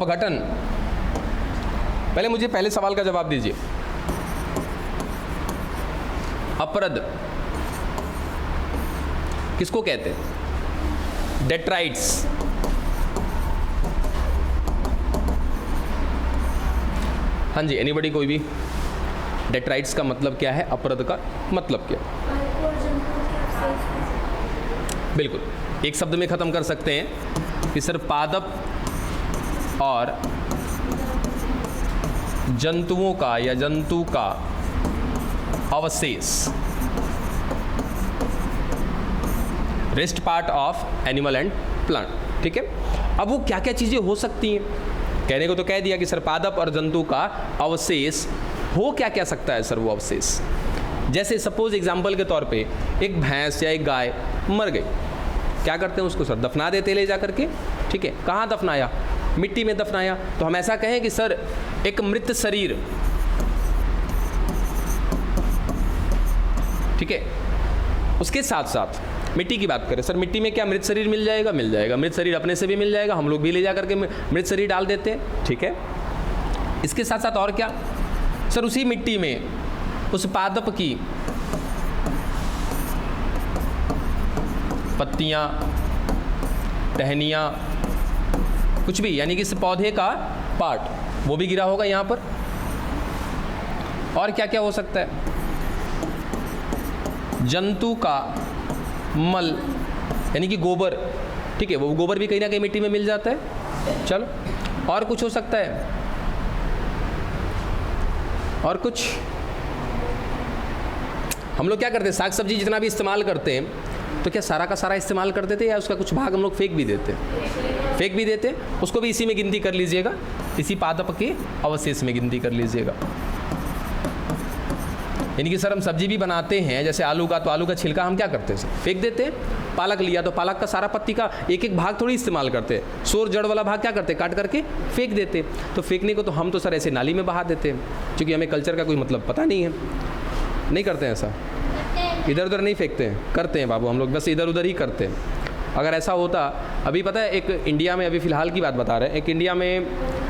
अपघटन, पहले मुझे पहले सवाल का जवाब दीजिए। अपरद किसको कहते हैं? डेट्राइट्स। हाँ जी, एनीबडी, कोई भी? डेट्राइट्स का मतलब क्या है? अपरद का मतलब क्या है? बिल्कुल, एक शब्द में खत्म कर सकते हैं कि सर पादप और जंतुओं का या जंतु का अवशेष, rest part of animal and plant. ठीक है, अब वो क्या क्या चीजें हो सकती हैं? कहने को तो कह दिया कि सर पादप और जंतु का अवशेष हो क्या क्या सकता है सर वो अवशेष। जैसे सपोज एग्जांपल के तौर पे एक भैंस या एक गाय मर गई, क्या करते हैं उसको सर? दफना देते ले जा करके। ठीक है, कहाँ दफनाया? मिट्टी में दफनाया। तो हम ऐसा कहें कि सर एक मृत शरीर, ठीक है, उसके साथ साथ मिट्टी की बात करें, सर मिट्टी में क्या मृत शरीर मिल जाएगा? मिल जाएगा। मृत शरीर अपने से भी मिल जाएगा, हम लोग भी ले जा करके मृत शरीर डाल देते हैं। ठीक है, इसके साथ साथ और क्या सर? उसी मिट्टी में उस पादप की पत्तियां, टहनियां, कुछ भी, यानी कि इस पौधे का पार्ट वो भी गिरा होगा यहाँ पर। और क्या क्या हो सकता है? जंतु का मल, यानी कि गोबर। ठीक है, वो गोबर भी कहीं ना कहीं मिट्टी में मिल जाता है। चलो, और कुछ हो सकता है? और कुछ? हम लोग क्या करते हैं, साग सब्जी जितना भी इस्तेमाल करते हैं, तो क्या सारा का सारा इस्तेमाल कर देते हैं या उसका कुछ भाग हम लोग फेंक भी देते हैं? फेंक भी देते हैं। उसको भी इसी में गिनती कर लीजिएगा, इसी पादप के अवशेष में गिनती कर लीजिएगा। यानी कि सर हम सब्जी भी बनाते हैं, जैसे आलू का, तो आलू का छिलका हम क्या करते हैं सर? फेंक देते हैं। पालक लिया तो पालक का सारा पत्ती का एक एक भाग थोड़ी इस्तेमाल करते हैं, सोर जड़ वाला भाग क्या करते हैं? काट करके फेंक देते हैं। तो फेंकने को तो हम तो सर ऐसे नाली में बहा देते हैं, क्योंकि हमें कल्चर का कोई मतलब पता नहीं है। नहीं करते हैं ऐसा? इधर उधर नहीं फेंकते हैं? करते हैं बाबू, हम लोग बस इधर उधर ही करते हैं। अगर ऐसा होता, अभी पता है एक इंडिया में, अभी फ़िलहाल की बात बता रहे हैं, एक इंडिया में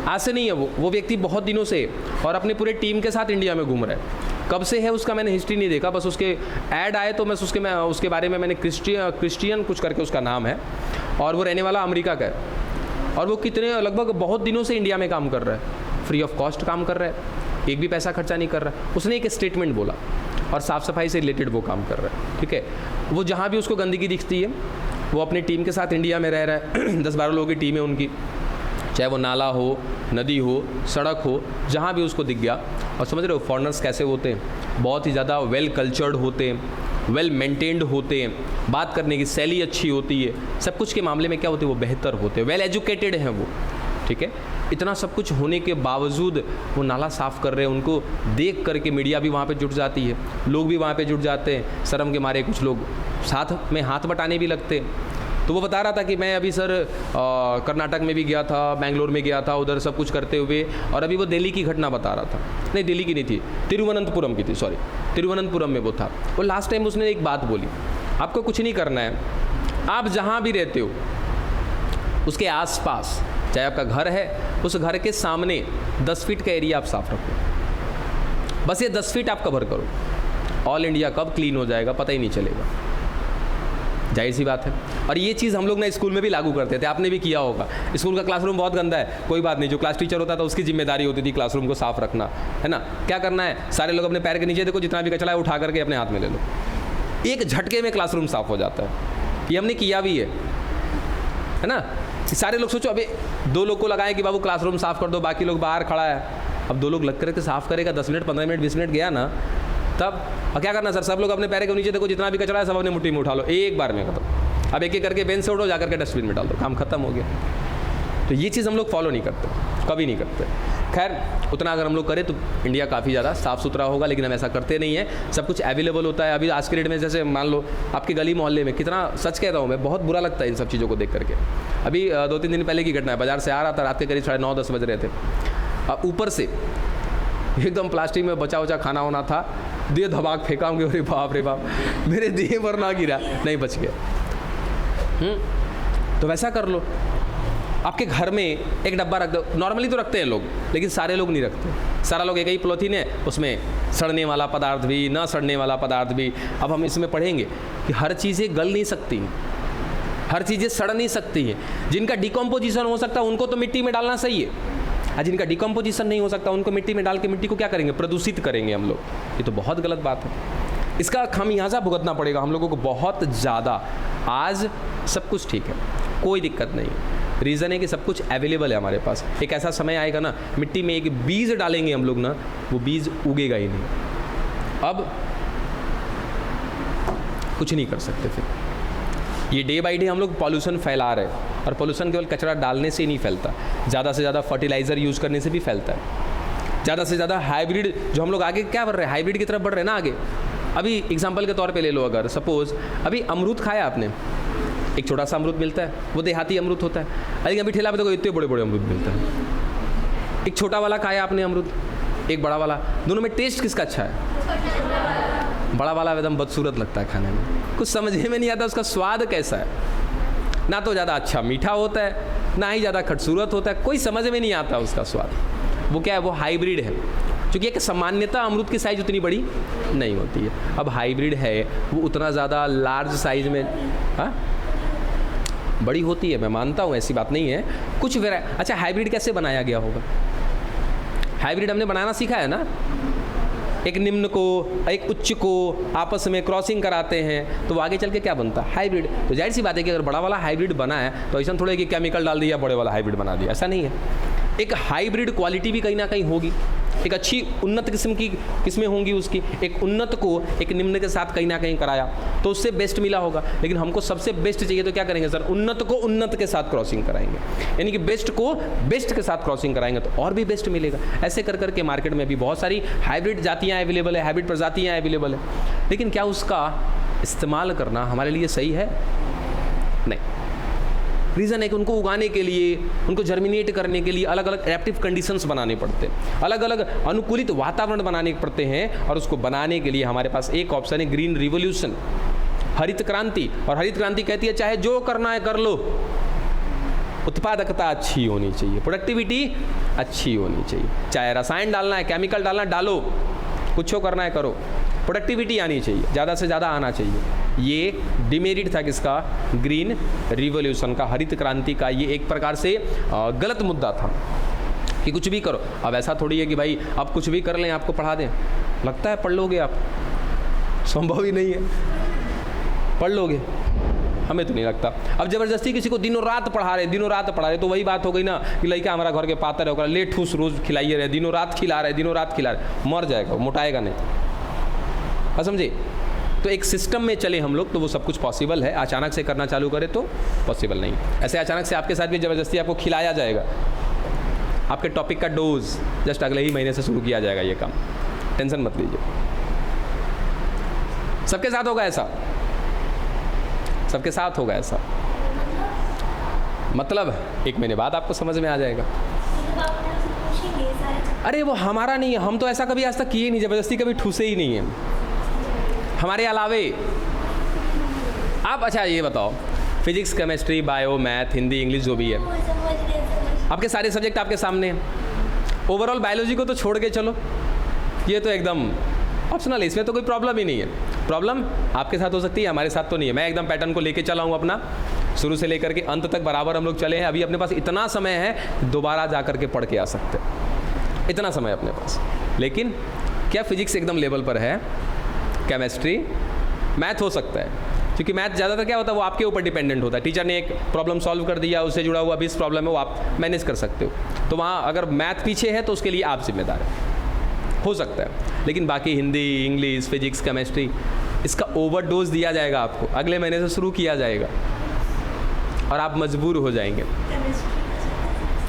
आज से नहीं है, वो व्यक्ति बहुत दिनों से और अपने पूरे टीम के साथ इंडिया में घूम रहा है। कब से है उसका मैंने हिस्ट्री नहीं देखा, बस उसके ऐड आए तो मैं उसके बारे में मैंने क्रिश्चियन कुछ करके उसका नाम है, और वो रहने वाला अमेरिका का है। और वो कितने लगभग बहुत दिनों से इंडिया में काम कर रहा है, फ्री ऑफ कॉस्ट काम कर रहा है, एक भी पैसा खर्चा नहीं कर रहा है। उसने एक स्टेटमेंट बोला और साफ़ सफाई से रिलेटेड वो काम कर रहा है। ठीक है, वो जहाँ भी उसको गंदगी दिखती है, वो अपनी टीम के साथ इंडिया में रह रहा है। 10-12 लोगों की टीम है उनकी, चाहे वो नाला हो, नदी हो, सड़क हो, जहाँ भी उसको दिख गया। और समझ रहे हो फॉरेनर्स कैसे होते हैं? बहुत ही ज़्यादा वेल कल्चर्ड होते हैं, वेल मेंटेन्ड होते हैं, बात करने की शैली अच्छी होती है, सब कुछ के मामले में क्या होते हैं? वो बेहतर होते हैं, वेल एजुकेटेड हैं वो। ठीक है, इतना सब कुछ होने के बावजूद वो नाला साफ़ कर रहे हैं। उनको देख करके मीडिया भी वहाँ पे जुट जाती है, लोग भी वहाँ पे जुट जाते हैं। शर्म के मारे कुछ लोग साथ में हाथ बटाने भी लगते हैं। तो वो बता रहा था कि मैं अभी सर कर्नाटक में भी गया था, बेंगलोर में गया था, उधर सब कुछ करते हुए, और अभी वो दिल्ली की घटना बता रहा था। नहीं, दिल्ली की नहीं थी, तिरुवनंतपुरम की थी, सॉरी, तिरुवनंतपुरम में वो था। वो लास्ट टाइम उसने एक बात बोली, आपको कुछ नहीं करना है, आप जहाँ भी रहते हो उसके आसपास, चाहे आपका घर है, उस घर के सामने 10 फीट का एरिया आप साफ रखो। बस ये 10 फीट आप कवर करो, ऑल इंडिया कब क्लीन हो जाएगा पता ही नहीं चलेगा। जाहिर सी बात है। और ये चीज़ हम लोग ना स्कूल में भी लागू करते थे, आपने भी किया होगा। स्कूल का क्लासरूम बहुत गंदा है, कोई बात नहीं, जो क्लास टीचर होता था उसकी जिम्मेदारी होती थी क्लासरूम को साफ रखना, है ना। क्या करना है, सारे लोग अपने पैर के नीचे देखो, जितना भी कचरा है उठा करके अपने हाथ में ले लो, एक झटके में क्लासरूम साफ हो जाता है। ये हमने किया भी है ना। सारे लोग सोचो, अबे 2 लोग को लगाएं कि बाबू क्लासरूम साफ कर दो, बाकी लोग बाहर खड़ा है। अब 2 लोग लग करके साफ करेगा, 10 मिनट 15 मिनट 20 मिनट गया ना, तब और क्या करना सर, सब लोग अपने पैर के नीचे देखो, जितना भी कचरा है सब अपने मुट्ठी में उठा लो, एक बार में खत्म। अब एक एक करके बेंच से उठो, जाकर के डस्टबिन में डाल दो, काम खत्म हो गया। तो ये चीज़ हम लोग फॉलो नहीं करते, कभी नहीं करते। खैर, उतना अगर हम लोग करें तो इंडिया काफ़ी ज़्यादा साफ़ सुथरा होगा, लेकिन हम ऐसा करते नहीं है। सब कुछ अवेलेबल होता है। अभी आज के डेट में जैसे मान लो आपके गली मोहल्ले में, कितना सच कह रहा हूँ मैं, बहुत बुरा लगता है इन सब चीज़ों को देख करके। अभी 2-3 दिन पहले की घटना है, बाज़ार से आ रहा था, रात के करीब 9:30-10 बज रहे थे। अब ऊपर से एकदम प्लास्टिक में बचा उचा खाना होना था, दिए धमाक फेंका होंगे, अरे बाप रे बाप, मेरे दिए पर ना गिरा, नहीं बच गया। तो वैसा कर लो, आपके घर में एक डब्बा रख दो, नॉर्मली तो रखते हैं लोग, लेकिन सारे लोग नहीं रखते। सारा लोग एक ही पॉलीथीन है, उसमें सड़ने वाला पदार्थ भी, ना सड़ने वाला पदार्थ भी। अब हम इसमें पढ़ेंगे कि हर चीज़ें गल नहीं सकती, हर चीज़ें सड़ नहीं सकती हैं। जिनका डिकम्पोजिशन हो सकता है उनको तो मिट्टी में डालना सही है, और जिनका डिकम्पोजिशन नहीं हो सकता उनको मिट्टी में डाल के मिट्टी को क्या करेंगे, प्रदूषित करेंगे हम लोग। ये तो बहुत गलत बात है, इसका खामियाजा भुगतना पड़ेगा हम लोगों को बहुत ज़्यादा। आज सब कुछ ठीक है, कोई दिक्कत नहीं है, रीज़न है कि सब कुछ अवेलेबल है हमारे पास। एक ऐसा समय आएगा ना, मिट्टी में एक बीज डालेंगे हम लोग ना, वो बीज उगेगा ही नहीं, अब कुछ नहीं कर सकते। फिर ये डे बाई डे हम लोग पॉल्यूशन फैला रहे हैं, और पॉल्यूशन केवल कचरा डालने से ही नहीं फैलता, ज़्यादा से ज़्यादा फर्टिलाइज़र यूज़ करने से भी फैलता है। ज़्यादा से ज़्यादा हाइब्रिड, जो हम लोग आगे क्या बढ़ रहे हैं, हाइब्रिड की तरफ बढ़ रहे हैं ना आगे। अभी एग्जाम्पल के तौर पे ले लो, अगर सपोज़ अभी अमरूद खाया आपने, एक छोटा सा अमरूद मिलता है, वो देहाती अमरूद होता है, लेकिन अभी ठेला पे तो इतने बड़े बड़े अमरूद मिलता है। एक छोटा वाला खाया आपने अमरूद, एक बड़ा वाला, दोनों में टेस्ट किसका अच्छा है? बड़ा वाला एकदम बदसूरत लगता है खाने में, कुछ समझ में नहीं आता उसका स्वाद कैसा है, ना तो ज़्यादा अच्छा मीठा होता है, ना ही ज़्यादा खटसूरत होता है, कोई समझ में नहीं आता उसका स्वाद। वो क्या है, वो हाइब्रिड है, क्योंकि एक सामान्यता अमरूद की साइज़ उतनी बड़ी नहीं होती है। अब हाइब्रिड है वो उतना ज़्यादा लार्ज साइज़ में बड़ी होती है, मैं मानता हूँ, ऐसी बात नहीं है। कुछ अच्छा हाइब्रिड कैसे बनाया गया होगा? हाइब्रिड हमने बनाना सीखा है ना, एक निम्न को एक उच्च को आपस में क्रॉसिंग कराते हैं, तो वो आगे चल के क्या बनता है, हाइब्रिड। तो जाहिर सी बात है कि अगर बड़ा वाला हाइब्रिड बना है तो ऐसा थोड़ा है कि केमिकल डाल दिया बड़े वाला हाइब्रिड बना दिया, ऐसा नहीं है। एक हाइब्रिड क्वालिटी भी कहीं ना कहीं होगी, एक अच्छी उन्नत किस्म की किस्में होंगी उसकी, एक उन्नत को एक निम्न के साथ कहीं ना कहीं कराया तो उससे बेस्ट मिला होगा। लेकिन हमको सबसे बेस्ट चाहिए तो क्या करेंगे सर, उन्नत को उन्नत के साथ क्रॉसिंग कराएंगे, यानी कि बेस्ट को बेस्ट के साथ क्रॉसिंग कराएंगे तो और भी बेस्ट मिलेगा। ऐसे कर करके मार्केट में भी बहुत सारी हाइब्रिड जातियाँ अवेलेबल है, हाइब्रिड प्रजातियाँ अवेलेबल है, लेकिन क्या उसका इस्तेमाल करना हमारे लिए सही है? नहीं। रीज़न है कि उनको उगाने के लिए, उनको जर्मिनेट करने के लिए अलग अलग एडेप्टिव कंडीशंस बनाने पड़ते हैं, अलग अलग अनुकूलित वातावरण बनाने पड़ते हैं, और उसको बनाने के लिए हमारे पास एक ऑप्शन है ग्रीन रिवोल्यूशन, हरित क्रांति। और हरित क्रांति कहती है चाहे जो करना है कर लो, उत्पादकता अच्छी होनी चाहिए, प्रोडक्टिविटी अच्छी होनी चाहिए, चाहे रसायन डालना है, केमिकल डालना है, डालो, कुछ करना है करो, प्रोडक्टिविटी आनी चाहिए, ज़्यादा से ज़्यादा आना चाहिए। ये डिमेरिट था किसका, ग्रीन रिवोल्यूशन का, हरित क्रांति का। ये एक प्रकार से गलत मुद्दा था कि कुछ भी करो। अब ऐसा थोड़ी है कि भाई अब कुछ भी कर लें आपको पढ़ा दें, लगता है पढ़ लोगे आप, संभव ही नहीं है, पढ़ लोगे, हमें तो नहीं लगता। अब ज़बरदस्ती किसी को दिनों रात पढ़ा रहे तो वही बात हो गई ना कि लड़का हमारा घर के पातर होगा, ले ठूस रोज़ खिलाइए रहे, दिनों रात खिला रहे, मर जाएगा, मोटाएगा नहीं। समझे? तो एक सिस्टम में चले हम लोग तो वो सब कुछ पॉसिबल है, अचानक से करना चालू करें तो पॉसिबल नहीं। ऐसे अचानक से आपके साथ भी ज़बरदस्ती आपको खिलाया जाएगा, आपके टॉपिक का डोज जस्ट अगले ही महीने से शुरू किया जाएगा ये काम, टेंशन मत लीजिए। सबके साथ होगा ऐसा, सबके साथ होगा ऐसा, मतलब एक महीने बाद आपको समझ में आ जाएगा। अरे वो हमारा नहीं है, हम तो ऐसा कभी आज तक किए नहीं, ज़बरदस्ती कभी ठूसे ही नहीं है हमारे अलावे। आप अच्छा ये बताओ, physics, chemistry, bio, math, Hindi, English जो भी है, आपके सारे सब्जेक्ट आपके सामने हैं। ओवरऑल बायोलॉजी को तो छोड़ के चलो, ये तो एकदम ऑप्शनल है, इसमें तो कोई प्रॉब्लम ही नहीं है। प्रॉब्लम आपके साथ हो सकती है, हमारे साथ तो नहीं है। मैं एकदम पैटर्न को लेके चला हूँ अपना, शुरू से लेकर के अंत तक बराबर हम लोग चले हैं। अभी अपने पास इतना समय है, दोबारा जा कर के पढ़ के आ सकते हैं, इतना समय अपने पास। लेकिन क्या फिजिक्स एकदम लेवल पर है? केमिस्ट्री, मैथ हो सकता है, क्योंकि मैथ ज़्यादातर क्या होता है, वो आपके ऊपर डिपेंडेंट होता है। टीचर ने एक प्रॉब्लम सॉल्व कर दिया, उससे जुड़ा हुआ 20 प्रॉब्लम है, वो आप मैनेज कर सकते हो, तो वहाँ अगर मैथ पीछे है तो उसके लिए आप जिम्मेदार है, हो सकता है। लेकिन बाकी हिंदी, इंग्लिश, फिजिक्स, केमिस्ट्री, इसका ओवरडोज दिया जाएगा आपको, अगले महीने से शुरू किया जाएगा, और आप मजबूर हो जाएंगे।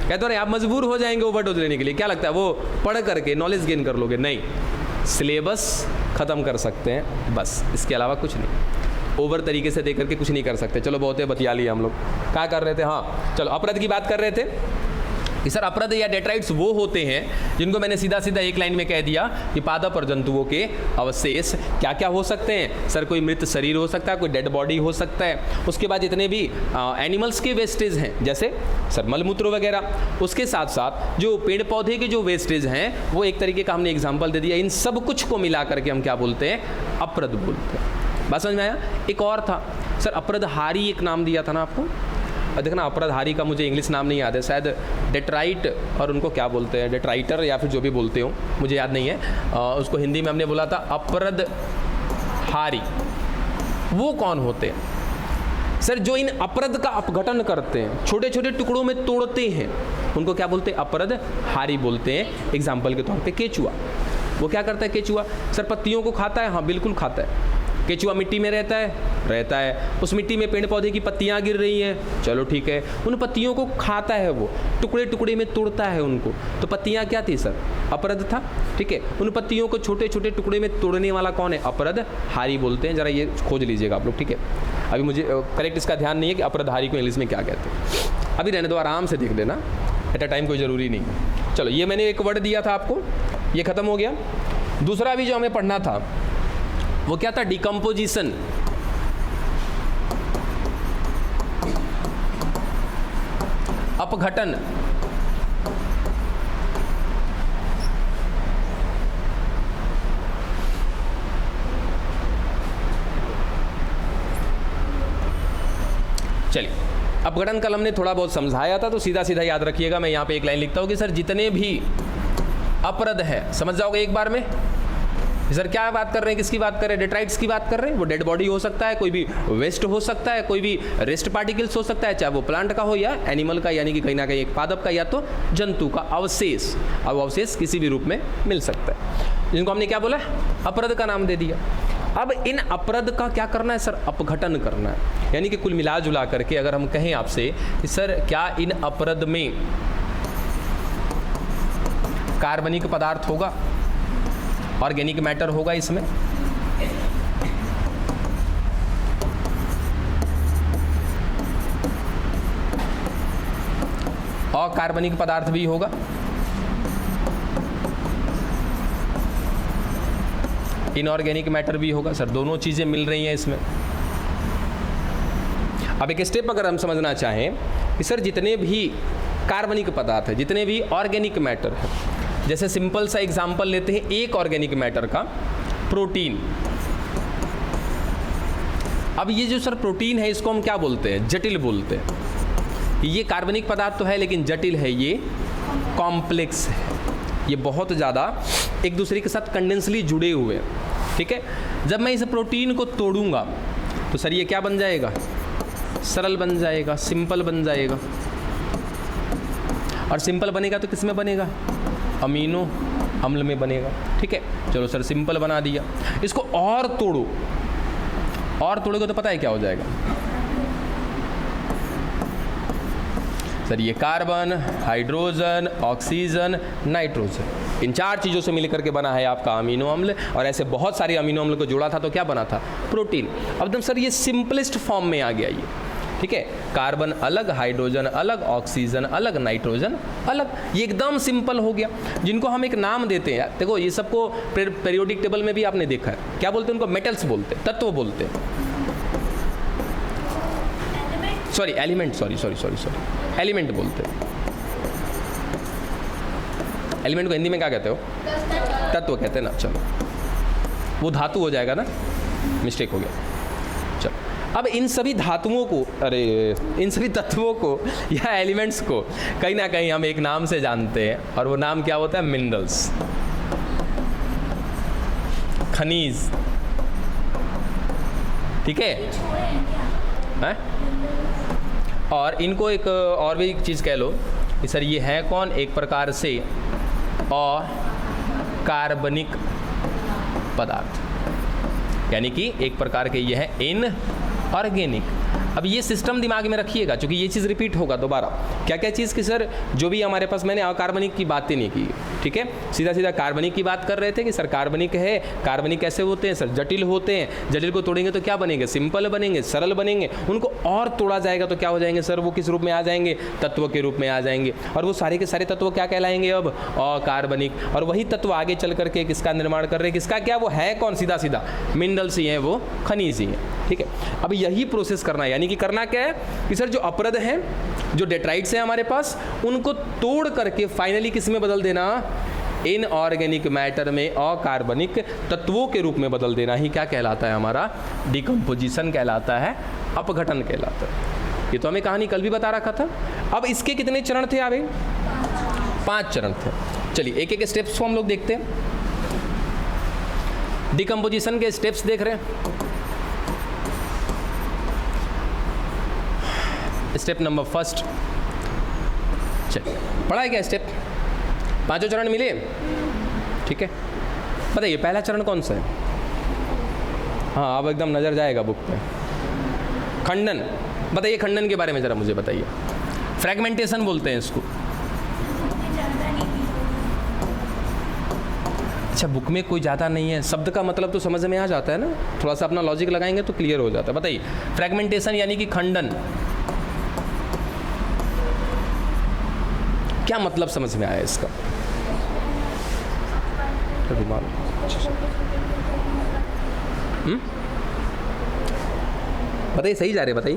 कहते रहे आप मजबूर हो जाएंगे ओवरडोज लेने के लिए। क्या लगता है वो पढ़ करके नॉलेज गेन कर लोगे? नहीं, सिलेबस ख़त्म कर सकते हैं बस, इसके अलावा कुछ नहीं। ओवर तरीके से देकर के कुछ नहीं कर सकते। चलो बहुत है, बतिया लिया हम लोग। क्या कर रहे थे? हाँ चलो, अपराध की बात कर रहे थे। कि सर अपरद या डेट्राइट्स वो होते हैं जिनको मैंने सीधा सीधा एक लाइन में कह दिया कि पादप और जंतुओं के अवशेष क्या क्या हो सकते हैं। सर कोई मृत शरीर हो सकता है, कोई डेड बॉडी हो सकता है, उसके बाद जितने भी एनिमल्स के वेस्टेज हैं जैसे सर मलमूत्र वगैरह, उसके साथ साथ जो पेड़ पौधे के जो वेस्टेज हैं वो एक तरीके का हमने एग्जाम्पल दे दिया। इन सब कुछ को मिला करके हम क्या बोलते हैं, अपरद बोलते हैं। बात समझ में आया। एक और था सर अपरदहारी, एक नाम दिया था ना आपको। देखना अपरदहारी का मुझे इंग्लिश नाम नहीं याद है, शायद डेट्राइट और उनको क्या बोलते हैं, डेट्राइटर या फिर जो भी बोलते हो मुझे याद नहीं है। उसको हिंदी में हमने बोला था अपरदहारी। वो कौन होते हैं सर, जो इन अपरद का अपघटन करते हैं, छोटे छोटे टुकड़ों में तोड़ते हैं, उनको क्या बोलते हैं, अपरदहारी बोलते हैं। एग्जाम्पल के तौर पे केचुआ। वो क्या करता है केचुआ, सर पत्तियों को खाता है, हाँ बिल्कुल खाता है। केचुआ मिट्टी में रहता है, उस मिट्टी में पेड़ पौधे की पत्तियां गिर रही हैं, चलो ठीक है, उन पत्तियों को खाता है, वो टुकड़े टुकड़े में तोड़ता है उनको। तो पत्तियां क्या थी सर, अपरद था, ठीक है। उन पत्तियों को छोटे छोटे टुकड़े में तोड़ने वाला कौन है, अपरदहारी बोलते हैं। जरा ये खोज लीजिएगा आप लोग, ठीक है। अभी मुझे करेक्ट इसका ध्यान नहीं है कि अपरदहारी को इंग्लिश में क्या कहते हैं, अभी रहने दो, आराम से देख लेना, एट अ टाइम कोई ज़रूरी नहीं। चलो ये मैंने एक वर्ड दिया था आपको, ये खत्म हो गया। दूसरा भी जो हमें पढ़ना था वो क्या था, डिकम्पोजिशन। अपघटन। चलिए अपघटन कल हमने थोड़ा बहुत समझाया था, तो सीधा सीधा याद रखिएगा। मैं यहाँ पे एक लाइन लिखता हूँ कि सर जितने भी अपरद है, समझ जाओगे एक बार में। सर क्या बात कर रहे हैं, किसकी बात कर रहे हैं, डेट्राइट्स की बात कर रहे हैं। वो डेड बॉडी हो सकता है, कोई भी वेस्ट हो सकता है, कोई भी रेस्ट पार्टिकल्स हो सकता है, चाहे वो प्लांट का हो या एनिमल का, यानी कि कहीं ना कहीं एक पादप का या तो जंतु का अवशेष। अब अवशेष किसी भी रूप में मिल सकता है, जिनको हमने क्या बोला, अपरद का नाम दे दिया। अब इन अपरद का क्या करना है सर, अपघटन करना है। यानी कि कुल मिला जुला करके अगर हम कहें आपसे कि सर क्या इन अपरद में कार्बनिक पदार्थ होगा, ऑर्गेनिक मैटर होगा इसमें, और कार्बनिक पदार्थ भी होगा, इनऑर्गेनिक मैटर भी होगा। सर दोनों चीजें मिल रही हैं इसमें। अब एक स्टेप अगर हम समझना चाहें कि सर जितने भी कार्बनिक पदार्थ है, जितने भी ऑर्गेनिक मैटर है, जैसे सिंपल सा एग्जांपल लेते हैं एक ऑर्गेनिक मैटर का, प्रोटीन। अब ये जो सर प्रोटीन है इसको हम क्या बोलते हैं, जटिल बोलते हैं। ये कार्बनिक पदार्थ तो है लेकिन जटिल है, ये कॉम्प्लेक्स है, ये बहुत ज़्यादा एक दूसरे के साथ कंडेंसली जुड़े हुए हैं, ठीक है। जब मैं इस प्रोटीन को तोड़ूंगा तो सर ये क्या बन जाएगा, सरल बन जाएगा, सिंपल बन जाएगा। और सिंपल बनेगा तो किस में बनेगा, अमीनो अम्ल में बनेगा, ठीक है। चलो सर सिंपल बना दिया, इसको और तोड़ो, और तोड़ोगे तो पता है क्या हो जाएगा सर, ये कार्बन, हाइड्रोजन, ऑक्सीजन, नाइट्रोजन, इन चार चीज़ों से मिलकर के बना है आपका अमीनो अम्ल। और ऐसे बहुत सारे अमीनो अम्ल को जोड़ा था तो क्या बना था, प्रोटीन। अब एकदम सर ये सिंपलेस्ट फॉर्म में आ गया ये, ठीक है। कार्बन अलग, हाइड्रोजन अलग, ऑक्सीजन अलग, नाइट्रोजन अलग, ये एकदम सिंपल हो गया। जिनको हम एक नाम देते हैं, देखो ये सबको पीरियोडिक टेबल में भी आपने देखा है, क्या बोलते हैं उनको, मेटल्स बोलते हैं, तत्व बोलते हैं, सॉरी एलिमेंट, सॉरी एलिमेंट बोलते हैं। एलिमेंट को हिंदी में क्या कहते हो, तत्व कहते हैं ना। चलो वो धातु हो जाएगा ना, मिस्टेक हो गया। चलो अब इन सभी धातुओं को, अरे इन सभी तत्वों को या एलिमेंट्स को कहीं ना कहीं हम एक नाम से जानते हैं, और वो नाम क्या होता है, मिनरल्स, खनिज, ठीक है। और इनको एक और भी चीज़ कह लो कि सर ये है कौन, एक प्रकार से अकार्बनिक पदार्थ, यानी कि एक प्रकार के ये है इनऑर्गेनिक। अब ये सिस्टम दिमाग में रखिएगा, क्योंकि ये चीज़ रिपीट होगा दोबारा। क्या क्या चीज़ की सर, जो भी हमारे पास, मैंने अकार्बनिक की बात ही नहीं की, ठीक है। सीधा सीधा कार्बनिक की बात कर रहे थे कि सर कार्बनिक है, कार्बनिक कैसे होते हैं सर, जटिल होते हैं, जटिल को तोड़ेंगे तो क्या बनेंगे, सिंपल बनेंगे, सरल बनेंगे, उनको और तोड़ा जाएगा तो क्या हो जाएंगे सर, वो किस रूप में आ जाएंगे, तत्व के रूप में आ जाएंगे। और वो सारे के सारे तत्व क्या कहलाएंगे अब, अकार्बनिक। और वही तत्व आगे चल करके किसका निर्माण कर रहे हैं, किसका क्या, वो है कौन, सीधा सीधा मिनरल्स ही हैं, वो खनिज ही हैं, ठीक है। अब यही प्रोसेस करना है, यानी कि करना क्या है कि सर जो अपरद हैं, जो डेट्राइट्स हैं हमारे पास, उनको तोड़ करके फाइनली किस में बदल देना, इनऑर्गेनिक मैटर में अकार्बनिक तत्वों के रूप में बदल देना ही क्या कहलाता है, हमारा डिकम्पोजिशन कहलाता है, अपघटन कहलाता है। ये तो हमें कहानी कल भी बता रखा था। अब इसके कितने चरण थे आगे, 5 चरण थे। चलिए एक एक स्टेप्स को हम लोग देखते हैं। डिकम्पोजिशन के स्टेप्स देख रहे हैं। स्टेप नंबर फर्स्ट, चलिए पढ़ा है क्या स्टेप, 5 चरण मिले, ठीक है। बताइए पहला चरण कौन सा है, हाँ अब एकदम नज़र जाएगा बुक पे, खंडन। बताइए खंडन के बारे में ज़रा मुझे बताइए। फ्रैगमेंटेशन बोलते हैं इसको। अच्छा बुक में कोई ज़्यादा नहीं है, शब्द का मतलब तो समझ में आ जाता है ना, थोड़ा सा अपना लॉजिक लगाएंगे तो क्लियर हो जाता है। बताइए फ्रैगमेंटेशन यानी कि खंडन, क्या मतलब समझ में आया इसका, बताइए सही जा रहे, बताइए।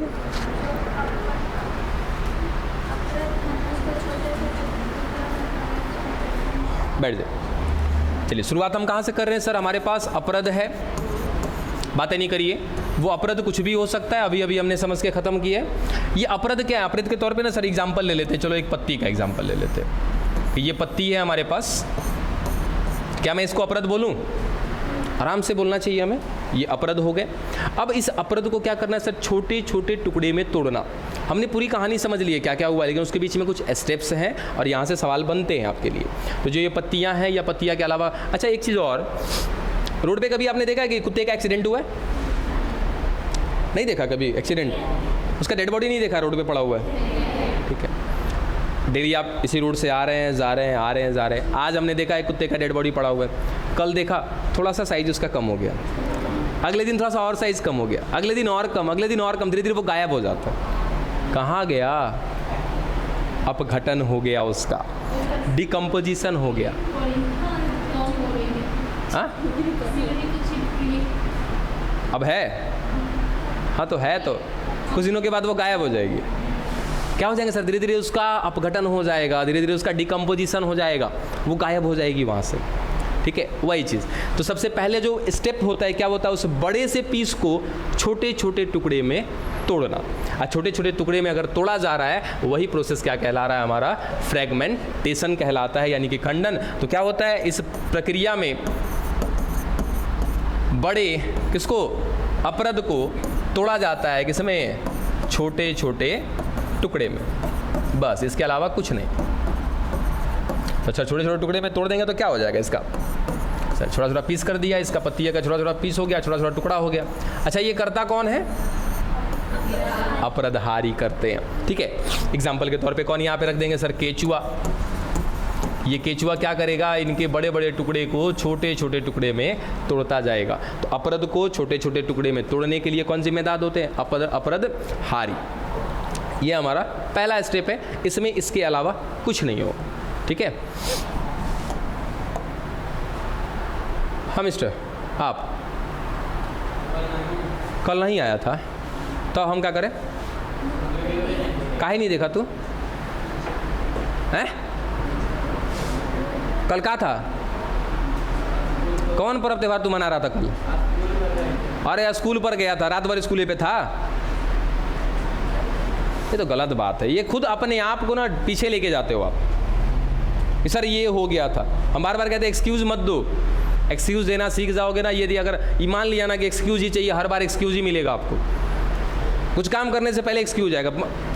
बैठ जाए। चलिए शुरुआत हम कहाँ से कर रहे हैं सर, हमारे पास अपरद है, बातें नहीं करिए, वो अपरद कुछ भी हो सकता है, अभी अभी हमने समझ के ख़त्म किया है। ये अपरद क्या है, अपरद के तौर पे ना सर एग्जांपल ले लेते हैं, चलो एक पत्ती का एग्जांपल ले लेते हैं। ये पत्ती है हमारे पास, क्या मैं इसको अपरद बोलूँ, आराम से बोलना चाहिए हमें, ये अपरद हो गए। अब इस अपरद को क्या करना है सर, छोटे छोटे टुकड़े में तोड़ना। हमने पूरी कहानी समझ ली है क्या क्या हुआ, लेकिन उसके बीच में कुछ स्टेप्स हैं और यहाँ से सवाल बनते हैं आपके लिए। तो जो ये पत्तियाँ हैं या पत्तियाँ के अलावा, अच्छा एक चीज़ और, रोड पे कभी आपने देखा है कि कुत्ते का एक्सीडेंट हुआ है, नहीं देखा कभी एक्सीडेंट, उसका डेड बॉडी नहीं देखा रोड पे पड़ा हुआ है, ठीक है। डेली आप इसी रोड से आ रहे हैं, जा रहे हैं, आ रहे हैं, जा रहे हैं, आज हमने देखा है कुत्ते का डेड बॉडी पड़ा हुआ है, कल देखा थोड़ा सा साइज उसका कम हो गया, अगले दिन थोड़ा सा और साइज कम हो गया, अगले दिन और कम, अगले दिन और कम, धीरे धीरे वो गायब हो जाता है। कहाँ गया, अपघटन हो गया, उसका डिकम्पोजिशन हो गया। हाँ अब है, हाँ तो है, तो कुछ दिनों के बाद वो गायब हो जाएगी। क्या हो जाएंगे सर, धीरे धीरे उसका अपघटन हो जाएगा, धीरे धीरे उसका डिकम्पोजिशन हो जाएगा, वो गायब हो जाएगी वहाँ से, ठीक है। वही चीज़, तो सबसे पहले जो स्टेप होता है क्या होता है, उस बड़े से पीस को छोटे छोटे टुकड़े में तोड़ना। और छोटे छोटे टुकड़े में अगर तोड़ा जा रहा है, वही प्रोसेस क्या कहला रहा है, हमारा फ्रैगमेंटेशन कहलाता है, यानी कि खंडन। तो क्या होता है इस प्रक्रिया में, बड़े किसको, अपरद को तोड़ा जाता है किसमें, छोटे छोटे टुकड़े में, बस इसके अलावा कुछ नहीं। अच्छा छोटे छोटे टुकड़े में तोड़ देंगे तो क्या हो जाएगा इसका, सर छोटा छोटा पीस कर दिया, इसका पत्तिया का छोटा छोटा पीस हो गया, छोटा छोटा टुकड़ा हो गया। अच्छा ये करता कौन है, अपरदहारी करते हैं, ठीक है। एग्जाम्पल के तौर पे कौन यहाँ पे रख देंगे सर, केचुआ। ये केचुआ क्या करेगा, इनके बड़े बड़े टुकड़े को छोटे छोटे टुकड़े में तोड़ता जाएगा। तो अपरद को छोटे छोटे टुकड़े में तोड़ने के लिए कौन जिम्मेदार होते हैं, अपरदहारी। ये हमारा पहला स्टेप है, इसमें इसके अलावा कुछ नहीं हो, ठीक है। हाँ मिस्टर, आप कल नहीं आया था तो हम क्या करें, काहे नहीं देखा तू हैं, कल का था, कौन पर्व त्योहार तू मना रहा था कल, अरे स्कूल पर गया था, रात भर स्कूल पे था, ये तो गलत बात है। ये खुद अपने आप को ना पीछे लेके जाते हो आप, सर ये हो गया था। हम बार बार कहते हैं एक्सक्यूज़ मत दो, एक्सक्यूज़ देना सीख जाओगे ना, यदि अगर ईमान लिया ना कि एक्सक्यूज़ ही चाहिए, हर बार एक्सक्यूज़ ही मिलेगा आपको। कुछ काम करने से पहले एक्सक्यूज़ आएगा,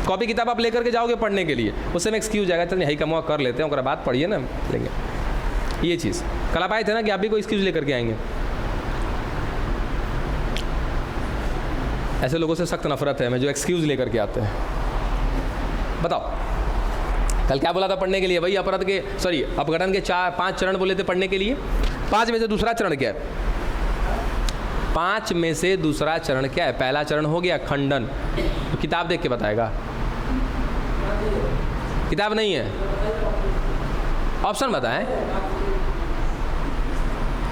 कॉपी किताब आप लेकर के जाओगे पढ़ने के लिए, उस समय एक्सक्यूज़ आएगा, चलिए हाई कमुआ कर लेते हैं, उसके बाद पढ़िए ना लेंगे। ये चीज़ कल आप आए थे ना कि आप भी कोई एक्सक्यूज़ लेकर के आएंगे, ऐसे लोगों से सख्त नफरत है हमें जो एक्सक्यूज़ लेकर के आते हैं। बताओ कल क्या बोला था पढ़ने के लिए भाई? अपराध के अपघटन के 5 चरण बोले थे पढ़ने के लिए। 5 में से दूसरा चरण क्या है? 5 में से दूसरा चरण क्या है? पहला चरण हो गया खंडन। तो किताब देख के बताएगा, किताब नहीं है, ऑप्शन बताएं।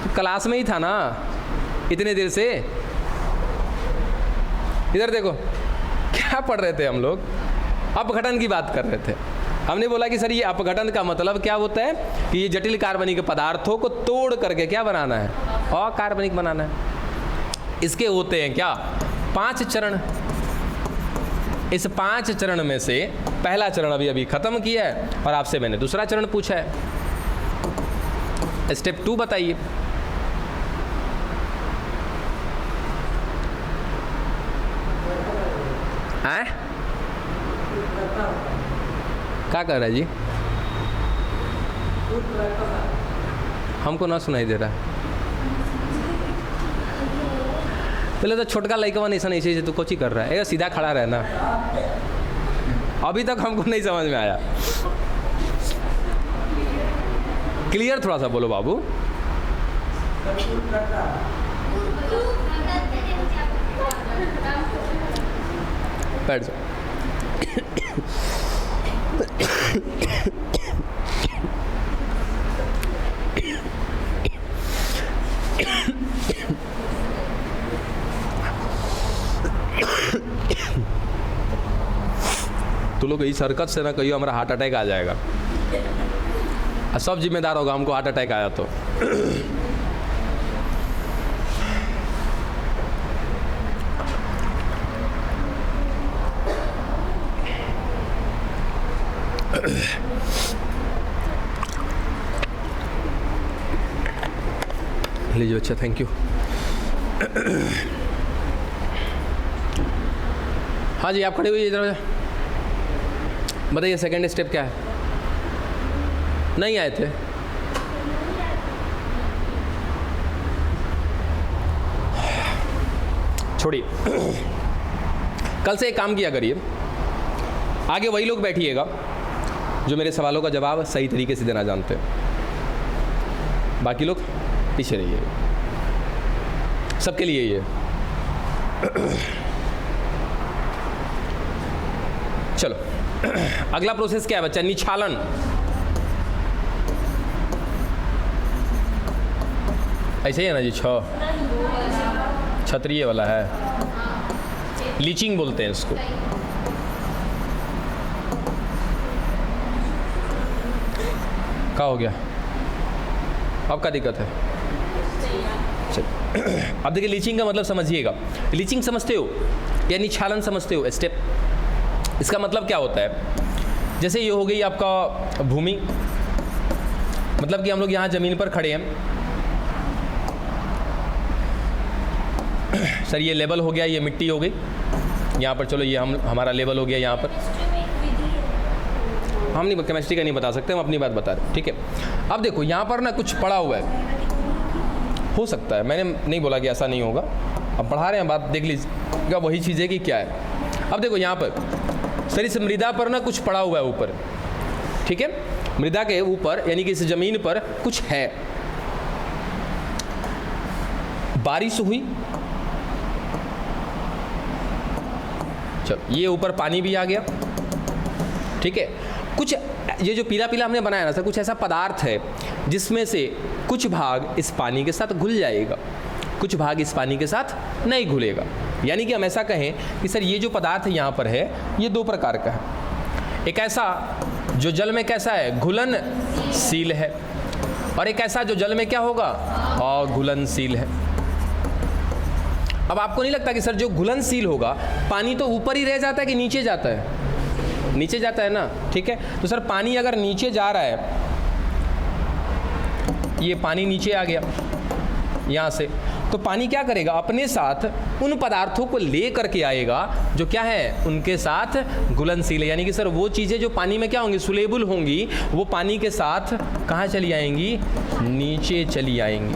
तो क्लास में ही था ना इतने देर से। इधर देखो क्या पढ़ रहे थे हम लोग? अपघटन की बात कर रहे थे। हमने बोला कि सर ये अपघटन का मतलब क्या होता है कि ये जटिल कार्बनिक पदार्थों को तोड़ करके क्या बनाना है? अकार्बनिक बनाना है। इसके होते हैं क्या? 5 चरण। इस 5 चरण में से पहला चरण अभी खत्म किया है और आपसे मैंने दूसरा चरण पूछा है। स्टेप 2 बताइए। क्या कर रहा है जी? हमको ना सुनाई दे रहा। पहले तो छोटका लड़का ऐसे तो कोची कर रहा है, सीधा खड़ा रहना। अभी तक हमको नहीं समझ में आया। क्लियर थोड़ा सा बोलो बाबू। बैठ जाओ। तो लोग इस हरकत से ना कहियो हमारा हार्ट अटैक आ जाएगा। सब जिम्मेदार होगा हमको हार्ट अटैक आया तो। लीजिए अच्छा, थैंक यू। हाँ जी, आप खड़े हुई इधर बताइए, सेकंड स्टेप क्या है? नहीं आए थे? छोड़िए, कल से एक काम किया करिए, आगे वही लोग बैठिएगा जो मेरे सवालों का जवाब सही तरीके से देना जानते हैं, बाकी लोग पीछे रहिए। सबके लिए ये। चलो अगला प्रोसेस क्या है बच्चा? निछालन। ऐसे ही है ना जी? क्षत्रिय वाला है, लीचिंग बोलते हैं इसको। क्या हो गया? अब क्या दिक्कत है? अब देखिए, लीचिंग का मतलब समझिएगा। लीचिंग समझते हो या निछालन समझते हो? स्टेप, इसका मतलब क्या होता है? जैसे ये हो गई आपका भूमि, मतलब कि हम लोग यहाँ ज़मीन पर खड़े हैं। सर ये लेवल हो गया, ये मिट्टी हो गई यहाँ पर। चलो ये हमारा लेवल हो गया यहाँ पर। हम नहीं, केमिस्ट्री का नहीं बता सकते, हम अपनी बात बता रहे हैं, ठीक है। अब देखो यहाँ पर ना कुछ पड़ा हुआ है, हो सकता है, मैंने नहीं बोला कि ऐसा नहीं होगा, अब पढ़ा रहे हैं, बात देख लीजिएगा वही चीज़ है कि क्या है। अब देखो यहाँ पर सर इस मृदा पर ना कुछ पड़ा हुआ है ऊपर, ठीक है। मृदा के ऊपर यानी कि इस जमीन पर कुछ है। बारिश हुई, चलो ये ऊपर पानी भी आ गया, ठीक है। कुछ ये जो पीला पीला हमने बनाया ना सर, कुछ ऐसा पदार्थ है जिसमें से कुछ भाग इस पानी के साथ घुल जाएगा, कुछ भाग इस पानी के साथ नहीं घुलेगा। यानी कि हम ऐसा कहें कि सर ये जो पदार्थ यहाँ पर है ये 2 प्रकार का है। एक ऐसा जो जल में कैसा है, घुलनशील है, और एक ऐसा जो जल में क्या होगा, अघुलनशील है। अब आपको नहीं लगता कि सर जो घुलनशील होगा, पानी तो ऊपर ही रह जाता है कि नीचे जाता है? नीचे जाता है ना, ठीक है। तो सर पानी अगर नीचे जा रहा है, ये पानी नीचे आ गया यहाँ से, तो पानी क्या करेगा, अपने साथ उन पदार्थों को ले करके आएगा जो क्या है, उनके साथ घुलनशील है। यानी कि सर वो चीज़ें जो पानी में क्या होंगी, सुलेबल होंगी, वो पानी के साथ कहाँ चली आएंगी, नीचे चली आएंगी।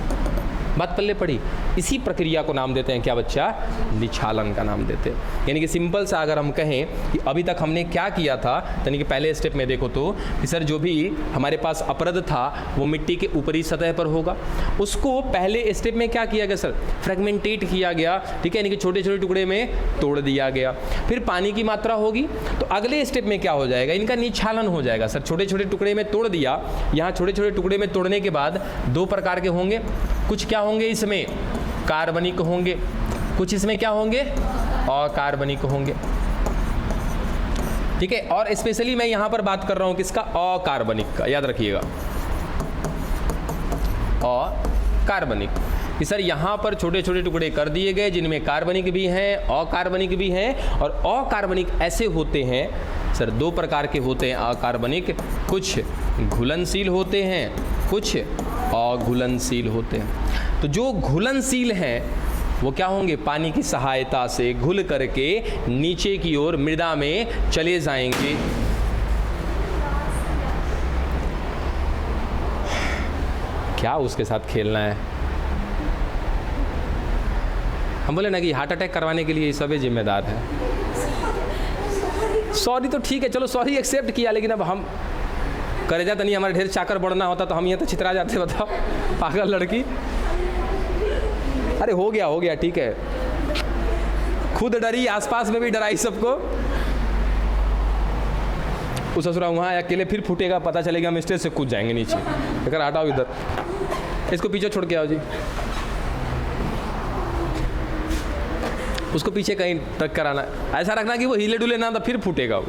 बात पल्ले पड़ी। इसी प्रक्रिया को नाम देते हैं क्या बच्चा? निछालन का नाम देते हैं। यानी कि सिंपल सा अगर हम कहें कि अभी तक हमने क्या किया था, यानी कि पहले स्टेप में देखो तो कि सर जो भी हमारे पास अपरद था वो मिट्टी के ऊपरी सतह पर होगा, उसको पहले स्टेप में क्या किया गया सर? फ्रेगमेंटेट किया गया, ठीक है, यानी कि छोटे छोटे टुकड़े में तोड़ दिया गया। फिर पानी की मात्रा होगी तो अगले स्टेप में क्या हो जाएगा? इनका निछालन हो जाएगा सर। छोटे छोटे टुकड़े में तोड़ दिया, यहाँ छोटे छोटे टुकड़े में तोड़ने के बाद दो प्रकार के होंगे, कुछ क्या होंगे इसमें? कार्बनिक होंगे, कुछ इसमें क्या होंगे? अकार्बनिक होंगे, ठीक है। और स्पेशली मैं यहां पर बात कर रहा हूं किसका? अकार्बनिक का, याद रखिएगा, अकार्बनिक। कि सर यहाँ पर छोटे छोटे टुकड़े कर दिए गए जिनमें कार्बनिक भी हैं, अकार्बनिक भी हैं। और अकार्बनिक ऐसे होते हैं सर, दो प्रकार के होते हैं अकार्बनिक, कुछ घुलनशील होते हैं, कुछ अघुलनशील होते हैं। तो जो घुलनशील हैं वो क्या होंगे? पानी की सहायता से घुल करके नीचे की ओर मृदा में चले जाएंगे। क्या उसके साथ खेलना है? हम बोले ना कि हार्ट अटैक करवाने के लिए ये सभी जिम्मेदार है। सॉरी तो ठीक है, चलो सॉरी एक्सेप्ट किया, लेकिन अब हम करेजा तो नहीं, हमारे ढेर चाकर बढ़ना होता तो हम ये तो छितरा जाते। बताओ पागल लड़की। अरे हो गया ठीक है, खुद डरी, आसपास में भी डराई सबको। उस ससुरा वहाँ अकेले फिर फूटेगा, पता चलेगा हम स्टेज से कूद जाएंगे नीचे। अगर हटाओ इधर, इसको पीछे छोड़ के आओ जी, उसको पीछे कहीं टक कराना, ऐसा रखना कि वो हिले डुले ना तो फिर फूटेगा वो।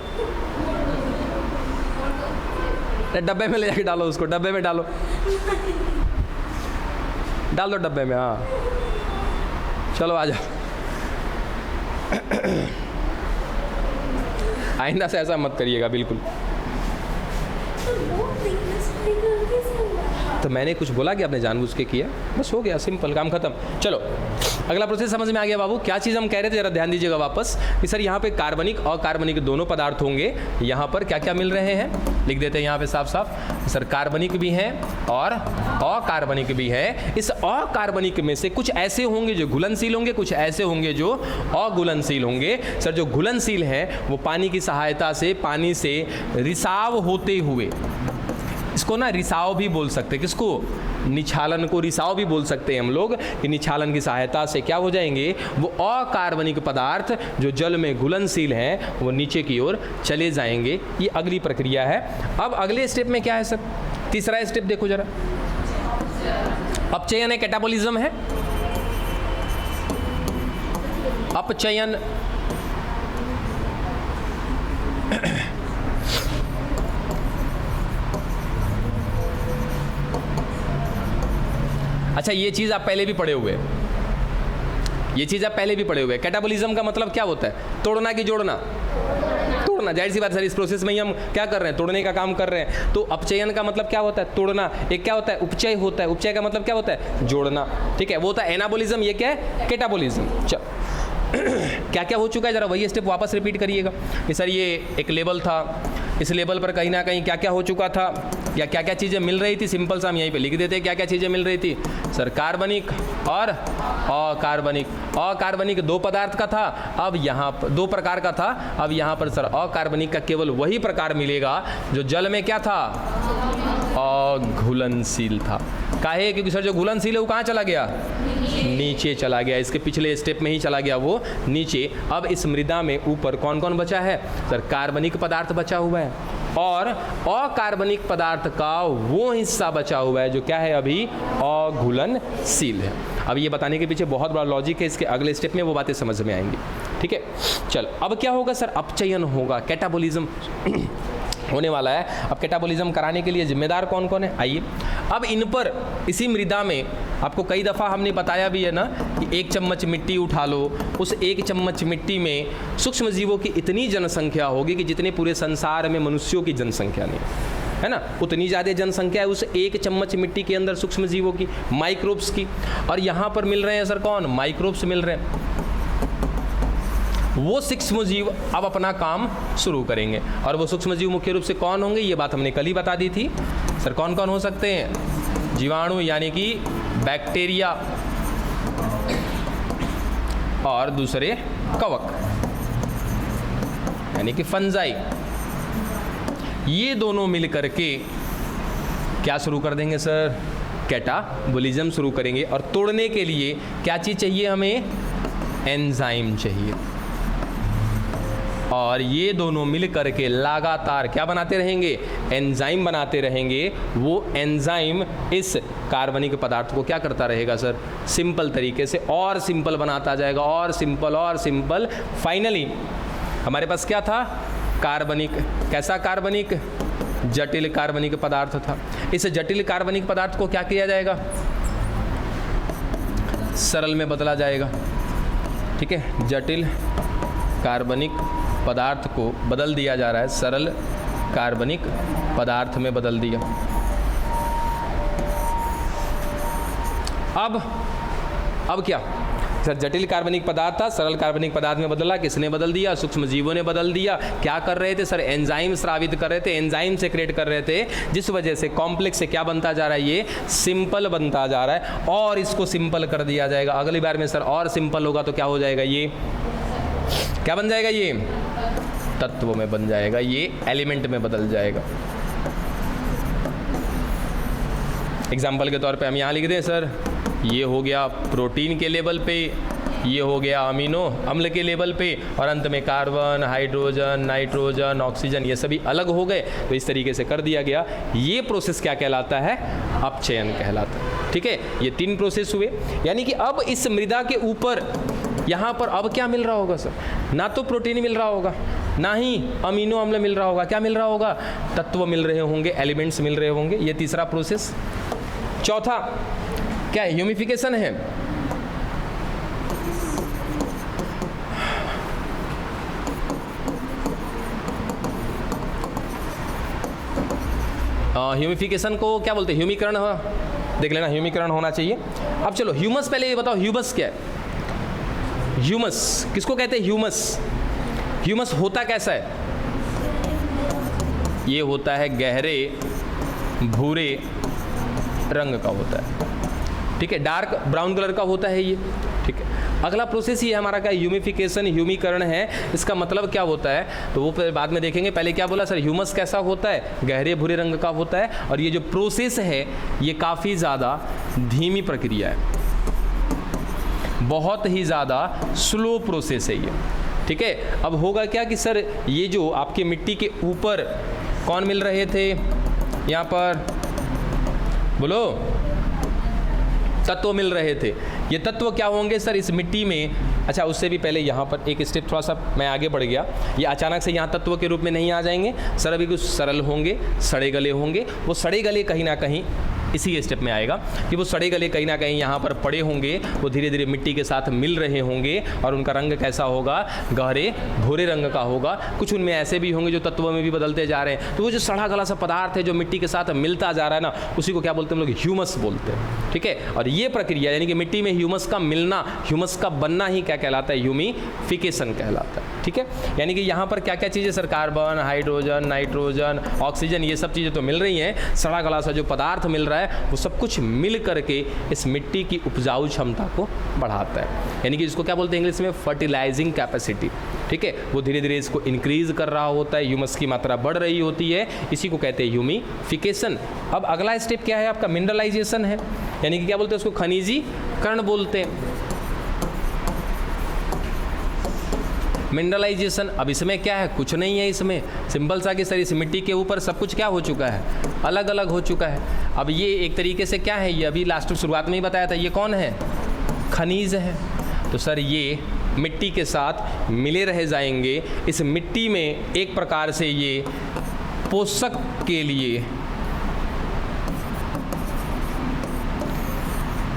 डब्बे में ले जाके डालो उसको, डब्बे में डालो, डाल दो डब्बे में। हाँ चलो आ जाओ। आइंदा से ऐसा मत करिएगा बिल्कुल। तो मैंने कुछ बोला कि आपने जानबूझ के किया? बस हो गया, सिंपल, काम खत्म। चलो अगला प्रोसेस समझ में आ गया बाबू? क्या चीज़ हम कह रहे थे, जरा ध्यान दीजिएगा वापस कि सर यहाँ पे कार्बनिक और अकार्बनिक दोनों पदार्थ होंगे। यहाँ पर क्या क्या मिल रहे हैं लिख देते हैं यहाँ पे साफ साफ। सर कार्बनिक भी हैं और अकार्बनिक भी है। इस अकार्बनिक में से कुछ ऐसे होंगे जो घुलनशील होंगे, कुछ ऐसे होंगे जो अघुलनशील होंगे। सर जो घुलनशील हैं वो पानी की सहायता से, पानी से रिसाव होते हुए, इसको ना रिसाव भी बोल सकते हैं, किसको? निछालन को रिसाव भी बोल सकते हैं हम लोग, कि निछालन की सहायता से क्या हो जाएंगे? वो अकार्बनिक पदार्थ जो जल में घुलनशील हैं वो नीचे की ओर चले जाएंगे। ये अगली प्रक्रिया है। अब अगले स्टेप में क्या है सर? तीसरा स्टेप देखो जरा, अपचयन है, कैटाबोलिज्म है। अपचयन अच्छा, ये चीज़ आप पहले भी पढ़े हुए, ये चीज़ आप पहले भी पढ़े हुए। कैटाबोलिज्म का मतलब क्या होता है? तोड़ना कि जोड़ना? तोड़ना। जाहिर सी बात सर, इस प्रोसेस में ही हम क्या कर रहे हैं? तोड़ने का काम कर रहे हैं। तो अपचयन का मतलब क्या होता है? तोड़ना। एक क्या होता है? उपचय होता है। उपचय का मतलब क्या होता है? जोड़ना, ठीक है, वो होता है एनाबोलिज्म। ये क्या है? कैटाबोलिज्म। चल क्या क्या हो चुका है, जरा वही स्टेप वापस रिपीट करिएगा कि सर ये एक लेवल था, इस लेवल पर कहीं ना कहीं क्या क्या हो चुका था, या क्या क्या चीज़ें मिल रही थी। सिंपल सा हम यहीं पे लिख देते हैं क्या क्या चीज़ें मिल रही थी सर। कार्बनिक और अकार्बनिक। अकार्बनिक दो पदार्थ का था, अब यहाँ पर दो प्रकार का था, अब यहाँ पर सर अकार्बनिक का केवल वही प्रकार मिलेगा जो जल में क्या था? अघुलनशील था। काहे? क्योंकि सर जो घुलनशील है वो कहाँ चला गया? नीचे चला गया, इसके पिछले स्टेप में ही चला गया वो नीचे। अब इस मृदा में ऊपर कौन कौन बचा है सर? कार्बनिक पदार्थ बचा हुआ है और अकार्बनिक पदार्थ का वो हिस्सा बचा हुआ है जो क्या है? अभी अघुलनशील है। अब ये बताने के पीछे बहुत बड़ा लॉजिक है, इसके अगले स्टेप में वो बातें समझ में आएंगी, ठीक है। चल अब क्या होगा सर? अपचयन होगा, कैटाबोलिज्म होने वाला है। अब कैटाबोलिज्म कराने के लिए जिम्मेदार कौन कौन है? आइए अब इन पर, इसी मृदा में आपको कई दफ़ा हमने बताया भी है ना कि 1 चम्मच मिट्टी उठा लो, उस 1 चम्मच मिट्टी में सूक्ष्म जीवों की इतनी जनसंख्या होगी कि जितने पूरे संसार में मनुष्यों की जनसंख्या नहीं है ना, उतनी ज़्यादा जनसंख्या है उस 1 चम्मच मिट्टी के अंदर सूक्ष्म जीवों की, माइक्रोब्स की। और यहाँ पर मिल रहे हैं सर कौन? माइक्रोब्स मिल रहे हैं। वो सूक्ष्म जीव अब अपना काम शुरू करेंगे और वो सूक्ष्म जीव मुख्य रूप से कौन होंगे? ये बात हमने कल ही बता दी थी सर। कौन कौन हो सकते हैं? जीवाणु यानी कि बैक्टीरिया और दूसरे कवक यानी कि फंजाई। ये दोनों मिलकर के क्या शुरू कर देंगे सर? कैटाबोलिज्म शुरू करेंगे। और तोड़ने के लिए क्या चीज़ चाहिए हमें? एंजाइम चाहिए। और ये दोनों मिल करके लगातार क्या बनाते रहेंगे? एंजाइम बनाते रहेंगे। वो एंजाइम इस कार्बनिक पदार्थ को क्या करता रहेगा सर? सिंपल तरीके से और सिंपल बनाता जाएगा, और सिंपल। फाइनली हमारे पास क्या था? कार्बनिक। कैसा कार्बनिक? जटिल कार्बनिक पदार्थ था। इस जटिल कार्बनिक पदार्थ को क्या किया जाएगा? सरल में बदला जाएगा। ठीक है, जटिल कार्बनिक पदार्थ को बदल दिया जा रहा है, सरल कार्बनिक पदार्थ में बदल दिया। अब क्या सर? जटिल कार्बनिक पदार्थ था, सरल कार्बनिक पदार्थ में बदला। किसने बदल दिया? सूक्ष्म जीवों ने बदल दिया। क्या कर रहे थे सर? एंजाइम स्रावित कर रहे थे, एंजाइम सेक्रेट कर रहे थे, जिस वजह से कॉम्प्लेक्स से क्या बनता जा रहा है? ये सिंपल बनता जा रहा है। और इसको सिंपल कर दिया जाएगा अगली बार में सर। और सिंपल होगा तो क्या हो जाएगा? ये क्या बन जाएगा? ये तत्व में बन जाएगा, ये एलिमेंट में बदल जाएगा। एग्जाम्पल के तौर पे हम यहाँ लिख दें सर, ये हो गया प्रोटीन के लेवल पे, ये हो गया अमीनो अम्ल के लेवल पे, और अंत में कार्बन, हाइड्रोजन, नाइट्रोजन, ऑक्सीजन, ये सभी अलग हो गए। तो इस तरीके से कर दिया गया। ये प्रोसेस क्या कहलाता है? अपचयन कहलाता है। ठीक है, ये 3 प्रोसेस हुए। यानी कि अब इस मृदा के ऊपर यहाँ पर अब क्या मिल रहा होगा सर? ना तो प्रोटीन मिल रहा होगा, ना ही अमीनो अम्ल मिल रहा होगा। क्या मिल रहा होगा? तत्व मिल रहे होंगे, एलिमेंट्स मिल रहे होंगे। ये तीसरा प्रोसेस। चौथा क्या है? ह्यूमिफिकेशन है। ह्यूमिफिकेशन को क्या बोलते हैं? ह्यूमीकरण। देख लेना, ह्यूमीकरण होना चाहिए। अब चलो ह्यूमस, पहले ये बताओ ह्यूमस क्या है? ह्यूमस किसको कहते हैं? ह्यूमस। ह्यूमस होता कैसा है? ये होता है गहरे भूरे रंग का होता है। ठीक है, डार्क ब्राउन कलर का होता है ये। ठीक है, अगला प्रोसेस ये हमारा क्या? ह्यूमिफिकेशन, ह्यूमीकरण है। इसका मतलब क्या होता है तो वो फिर बाद में देखेंगे। पहले क्या बोला सर? ह्यूमस कैसा होता है? गहरे भूरे रंग का होता है। और ये जो प्रोसेस है ये काफ़ी ज़्यादा धीमी प्रक्रिया है, बहुत ही ज़्यादा स्लो प्रोसेस है ये। ठीक है, अब होगा क्या कि सर ये जो आपके मिट्टी के ऊपर कौन मिल रहे थे? यहाँ पर बोलो, तत्व मिल रहे थे। ये तत्व क्या होंगे सर इस मिट्टी में? अच्छा, उससे भी पहले यहाँ पर एक स्टेप थोड़ा सा मैं आगे बढ़ गया। ये अचानक से यहाँ तत्व के रूप में नहीं आ जाएंगे सर, अभी कुछ सरल होंगे, सड़े गले होंगे। वो सड़े गले कहीं ना कहीं इसी स्टेप में आएगा कि वो सड़े गले कहीं ना कहीं यहाँ पर पड़े होंगे, वो धीरे धीरे मिट्टी के साथ मिल रहे होंगे। और उनका रंग कैसा होगा? गहरे भूरे रंग का होगा। कुछ उनमें ऐसे भी होंगे जो तत्वों में भी बदलते जा रहे हैं। तो वो जो सड़ा गला सा पदार्थ है जो मिट्टी के साथ मिलता जा रहा है ना, उसी को क्या बोलते हैं हम लोग? ह्यूमस बोलते हैं। ठीक है, और ये प्रक्रिया यानी कि मिट्टी में ह्यूमस का मिलना, ह्यूमस का बनना ही क्या कहलाता है? ह्यूमिफिकेशन कहलाता है। ठीक है, यानी कि यहाँ पर क्या क्या चीज़ें sir? Carbon, hydrogen, nitrogen, oxygen, ये सब चीज़ें तो मिल रही हैं। सड़ा गला सा जो पदार्थ मिल रहा है वो सब कुछ मिल करके इस मिट्टी की उपजाऊ क्षमता को बढ़ाता है। यानी कि इसको क्या बोलते हैं इंग्लिश में? Fertilising capacity. ठीक है, वो धीरे धीरे इसको इंक्रीज कर रहा होता है, ह्यूमस की मात्रा बढ़ रही होती है, इसी को कहते हैं ह्यूमिफिकेशन। अब अगला स्टेप क्या है आपका? मिनरलाइजेशन है। यानी कि क्या बोलते हैं उसको? खनिजीकरण बोलते हैं। मिनरलाइजेशन। अब इसमें क्या है? कुछ नहीं है इसमें, सिंपल सा कि सर इस मिट्टी के ऊपर सब कुछ क्या हो चुका है? अलग अलग हो चुका है। अब ये एक तरीके से क्या है? ये अभी लास्ट शुरुआत में ही बताया था, ये कौन है? खनिज है। तो सर ये मिट्टी के साथ मिले रह जाएंगे। इस मिट्टी में एक प्रकार से ये पोषक के लिए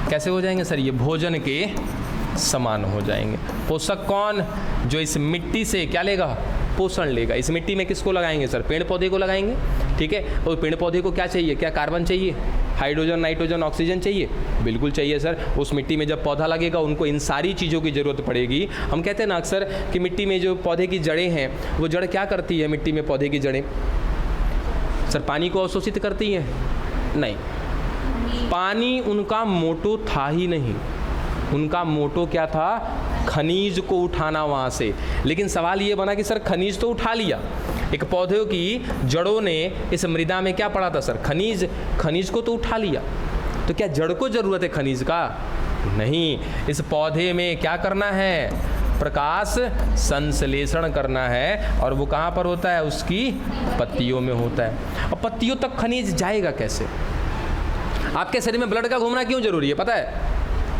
कैसे हो जाएंगे सर? ये भोजन के समान हो जाएंगे। पोषक कौन? जो इस मिट्टी से क्या लेगा? पोषण लेगा। इस मिट्टी में किसको लगाएंगे सर? पेड़ पौधे को लगाएंगे। ठीक है, और पेड़ पौधे को क्या चाहिए? क्या कार्बन चाहिए? हाइड्रोजन, नाइट्रोजन, ऑक्सीजन चाहिए? बिल्कुल चाहिए सर। उस मिट्टी में जब पौधा लगेगा उनको इन सारी चीज़ों की ज़रूरत पड़ेगी। हम कहते हैं ना अक्सर कि मिट्टी में जो पौधे की जड़ें हैं, वो जड़ क्या करती है? मिट्टी में पौधे की जड़ें सर पानी को अवशोषित करती हैं? नहीं। पानी उनका मोटो था ही नहीं। उनका मोटो क्या था? खनिज को उठाना वहाँ से। लेकिन सवाल ये बना कि सर खनिज तो उठा लिया, एक पौधे की जड़ों ने इस मृदा में क्या पड़ा था सर? खनिज को तो उठा लिया, तो क्या जड़ को ज़रूरत है खनिज का? नहीं, इस पौधे में क्या करना है? प्रकाश संश्लेषण करना है, और वो कहाँ पर होता है? उसकी पत्तियों में होता है। और पत्तियों तक खनिज जाएगा कैसे? आपके शरीर में ब्लड का घूमना क्यों जरूरी है पता है?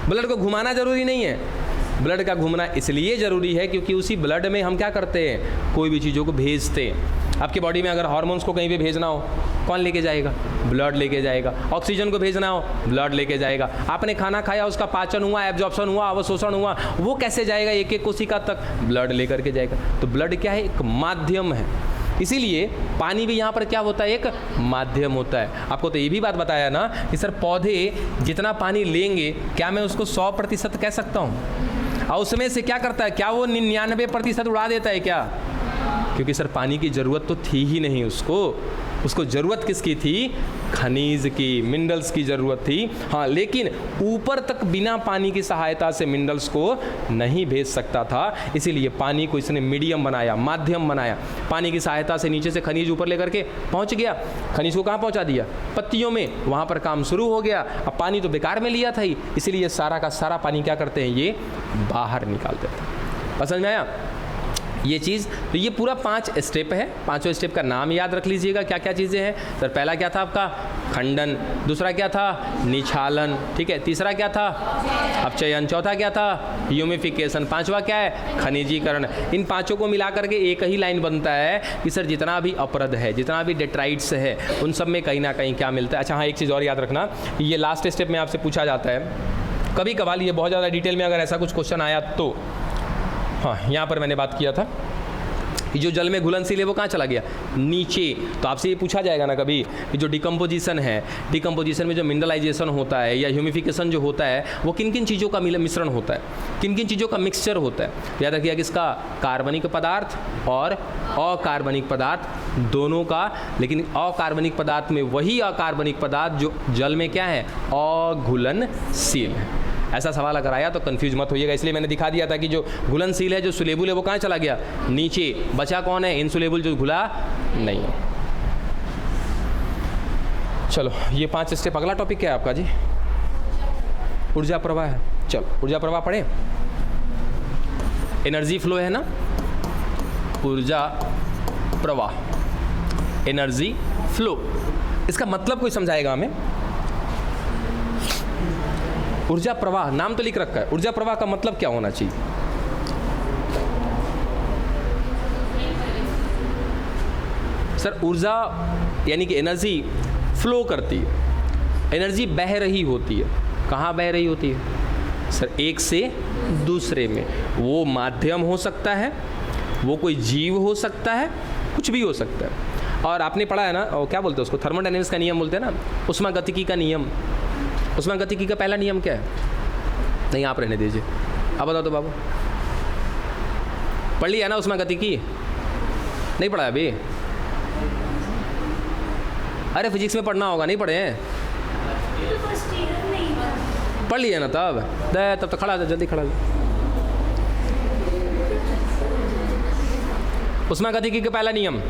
ब्लड को घुमाना जरूरी नहीं है, ब्लड का घूमना इसलिए ज़रूरी है क्योंकि उसी ब्लड में हम क्या करते हैं? कोई भी चीज़ों को भेजते हैं। आपकी बॉडी में अगर हार्मोन्स को कहीं भी भेजना हो, कौन लेके जाएगा? ब्लड लेके जाएगा। ऑक्सीजन को भेजना हो, ब्लड लेके जाएगा। आपने खाना खाया, उसका पाचन हुआ, एब्जॉर्प्शन हुआ, अवशोषण हुआ, वो कैसे जाएगा? एक एक कोशिका तक ब्लड लेकर के जाएगा। तो ब्लड क्या है? एक माध्यम है। इसीलिए पानी भी यहाँ पर क्या होता है? एक माध्यम होता है। आपको तो ये भी बात बताया ना कि सर पौधे जितना पानी लेंगे, क्या मैं उसको 100% कह सकता हूँ? और उसमें से क्या करता है? क्या वो 99% उड़ा देता है क्या? क्योंकि सर पानी की ज़रूरत तो थी ही नहीं उसको ज़रूरत किसकी थी? खनिज की, मिनरल्स की ज़रूरत थी। हाँ, लेकिन ऊपर तक बिना पानी की सहायता से मिनरल्स को नहीं भेज सकता था। इसीलिए पानी को इसने मीडियम बनाया, माध्यम बनाया। पानी की सहायता से नीचे से खनिज ऊपर लेकर के पहुंच गया। खनिज को कहाँ पहुंचा दिया? पत्तियों में। वहाँ पर काम शुरू हो गया। अब पानी तो बेकार में लिया था ही, इसीलिए सारा का सारा पानी क्या करते हैं? ये बाहर निकाल देते हैं। समझ में आया ये चीज़? तो ये पूरा 5 स्टेप है। 5 स्टेप का नाम याद रख लीजिएगा, क्या क्या चीज़ें हैं। सर पहला क्या था आपका? खंडन। दूसरा क्या था? निछालन। ठीक है। तीसरा क्या था? अपचयन। चौथा क्या था? ह्यूमिफिकेशन। पांचवा क्या है? खनिजीकरण। इन पांचों को मिला करके एक ही लाइन बनता है कि सर जितना भी अपरद है, जितना भी डेट्राइट्स है, उन सब में कहीं ना कहीं क्या मिलता है। अच्छा हाँ, एक चीज़ और याद रखना, ये लास्ट स्टेप में आपसे पूछा जाता है कभी कभार, ये बहुत ज़्यादा डिटेल में अगर ऐसा कुछ क्वेश्चन आया तो। हाँ, यहाँ पर मैंने बात किया था कि जो जल में घुलनशील है वो कहाँ चला गया? नीचे। तो आपसे ये पूछा जाएगा ना कभी कि जो डिकम्पोजिशन है, डिकम्पोजिशन में जो मिनरलाइजेशन होता है या ह्यूमिफिकेशन जो होता है, वो किन किन चीज़ों का मिश्रण होता है, किन किन चीज़ों का मिक्सचर होता है? याद रखिएगा किसका? कार्बनिक पदार्थ और अकार्बनिक पदार्थ दोनों का। लेकिन अकार्बनिक पदार्थ में वही अकार्बनिक पदार्थ जो जल में क्या है? अघुलनशील है। ऐसा सवाल अगर आया तो कंफ्यूज मत होइएगा। इसलिए मैंने दिखा दिया था कि जो घुलनशील है, जो सुलेबुल है, वो कहाँ चला गया? नीचे। बचा कौन है? इनसुलेबुल, जो घुला नहीं है। चलो, ये 5 स्टेप। अगला टॉपिक क्या है आपका जी? ऊर्जा प्रवाह है। चलो ऊर्जा प्रवाह पढ़े। एनर्जी फ्लो है ना, ऊर्जा प्रवाह, एनर्जी फ्लो। इसका मतलब कोई समझाएगा हमें? ऊर्जा प्रवाह नाम तो लिख रखा है, ऊर्जा प्रवाह का मतलब क्या होना चाहिए? सर ऊर्जा यानी कि एनर्जी फ्लो करती है, एनर्जी बह रही होती है। कहाँ बह रही होती है? सर एक से दूसरे में। वो माध्यम हो सकता है, वो कोई जीव हो सकता है, कुछ भी हो सकता है। और आपने पढ़ा है ना, और क्या बोलते हैं उसको? थर्मोडायनेमिक्स का नियम बोलते हैं ना, ऊष्मागतिकी का नियम। ऊष्मागतिकी का पहला नियम क्या है? नहीं, आप रहने दीजिए, आप बताओ तो बाबू। पढ़ लिया ना ऊष्मागतिकी? नहीं पढ़ा अभी? अरे फिजिक्स में पढ़ना होगा, नहीं पढ़े हैं? पढ़ लिया ना तब तो खड़ा जा, जल्दी खड़ा जा। ऊष्मागतिकी का पहला नियम,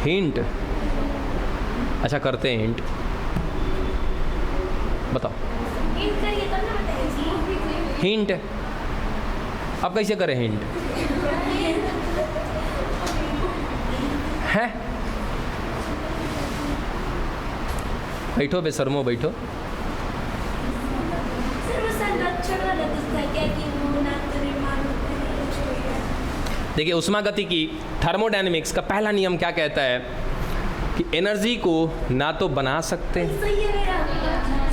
हिंट। अच्छा करते हैं हिंट, बताओ हिंट। अब कैसे करें हिंट? है बैठो बेशर्मो, बैठो। देखिए ऊष्मागतिकी, थर्मोडायनेमिक्स का पहला नियम क्या कहता है कि एनर्जी को ना तो बना सकते हैं,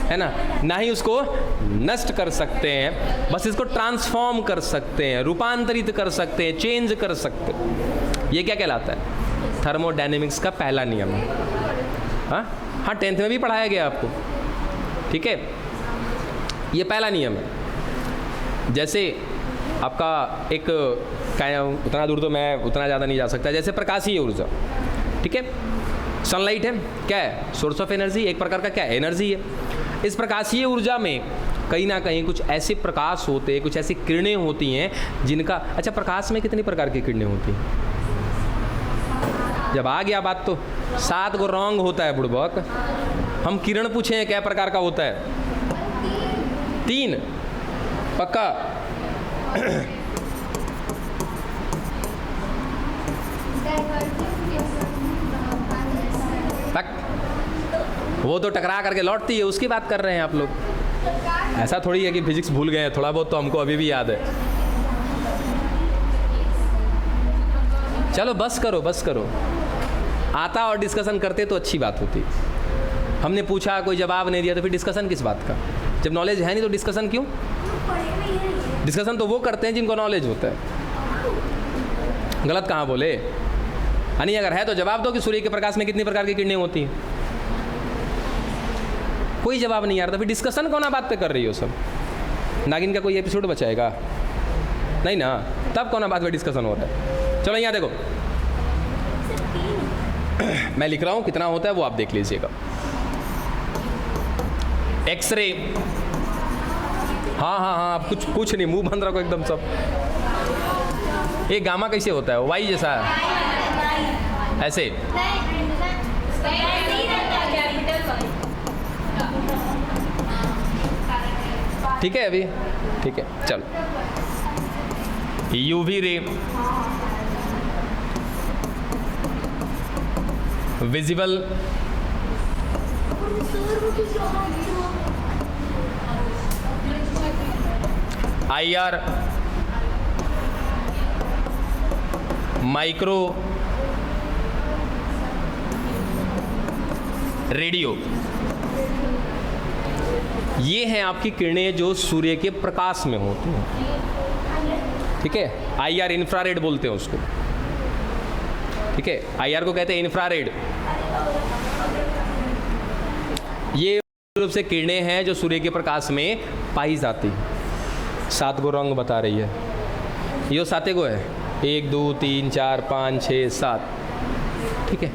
है ना, ना ही उसको नष्ट कर सकते हैं, बस इसको ट्रांसफॉर्म कर सकते हैं, रूपांतरित कर सकते हैं, चेंज कर सकते हैं। ये क्या कहलाता है? थर्मोडायनेमिक्स का पहला नियम है। हाँ हाँ, 10th में भी पढ़ाया गया आपको, ठीक है। ये पहला नियम है। जैसे आपका एक, उतना दूर तो मैं उतना ज़्यादा नहीं जा सकता, जैसे प्रकाशीय ऊर्जा, ठीक है। सनलाइट है, क्या है? सोर्स ऑफ एनर्जी, एक प्रकार का क्या है? एनर्जी है। इस प्रकाशीय ऊर्जा में कहीं ना कहीं कुछ ऐसे प्रकाश होते हैं, कुछ ऐसी किरणें होती हैं जिनका, अच्छा प्रकाश में कितनी प्रकार की किरणें होती हैं? जब आ गया बात तो 7 गो रंग होता है बुड़बक। हम किरण पूछे हैं क्या प्रकार का होता है? 3 पक्का? तक वो तो टकरा करके लौटती है, उसकी बात कर रहे हैं आप लोग। ऐसा थोड़ी है कि फिजिक्स भूल गए हैं, थोड़ा बहुत तो हमको अभी भी याद है। चलो बस करो बस करो, आता और डिस्कशन करते तो अच्छी बात होती। हमने पूछा, कोई जवाब नहीं दिया, तो फिर डिस्कशन किस बात का? जब नॉलेज है नहीं तो डिस्कशन क्यों? डिस्कशन तो वो करते हैं जिनको नॉलेज होता है। गलत कहाँ बोले? यानी अगर है तो जवाब दो कि सूर्य के प्रकाश में कितनी प्रकार की किरणें होती हैं। कोई जवाब नहीं आ रहा, तो फिर डिस्कशन कौन बात पे कर रही हो सब? नागिन का कोई एपिसोड बचाएगा? नहीं ना, तब कौन बात पे डिस्कशन हो रहा है? चलो यहाँ देखो, मैं लिख रहा हूँ, कितना होता है वो आप देख लीजिएगा। एक्सरे, हाँ हाँ हाँ, आप कुछ नहीं, मुंह बंद रखो एकदम सब। ये गामा कैसे होता है? वाई जैसा है ऐसे? ठीक है अभी, ठीक है चलो। UV ray, visible, IR, micro, radio, ये हैं आपकी किरणें जो सूर्य के प्रकाश में होती हैं। ठीक है, IR इंफ्रारेड बोलते हैं उसको। ठीक है, IR को कहते हैं इंफ्रारेड। ये रूप से किरणें हैं जो सूर्य के प्रकाश में पाई जाती हैं। 7 गो रंग बता रही है, यो 7 गो है, 1 2 3 4 5 6 7। ठीक है,